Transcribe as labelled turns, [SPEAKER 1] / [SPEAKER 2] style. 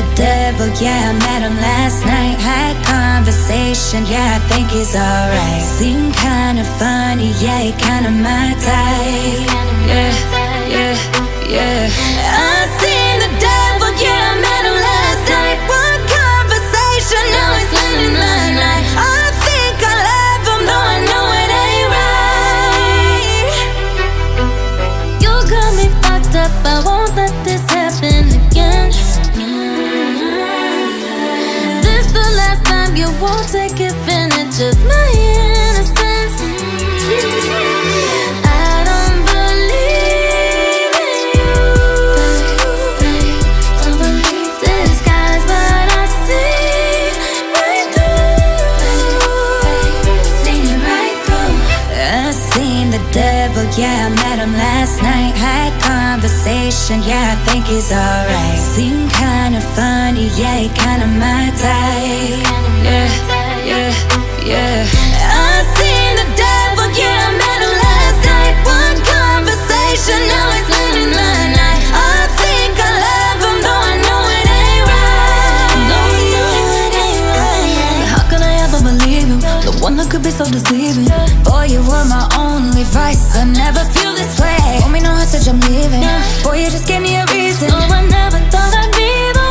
[SPEAKER 1] the devil, yeah, I met him last night. Had conversation, yeah, I think he's alright. Seemed kinda funny, yeah, he kinda my type. Yeah, yeah, yeah. I seen the devil, yeah, I met him last night. One conversation, now he's spending my night. I think I love him, though I know it ain't right. You got me fucked up, I won't let this happen again. This the last time you won't take advantage of my innocence. I don't believe in you. Don't believe disguise, but I see right through. Seen it right through. I seen the devil, yeah, I met him last night. Had conversation, yeah, I think he's alright. Seemed kinda funny, yeah, he kinda my type. Yeah, yeah, yeah. I seen the devil, yeah, I met him last night. One conversation, now he's spending my night. I think I love him, though I know it ain't right. No, I know it ain't right. How could I ever believe him? The one that could be so deceiving. Boy, you were my only vice. I never feel this way. Told me no hostage, I'm leaving. Boy, you just gave me a reason. Oh, I never thought I'd be the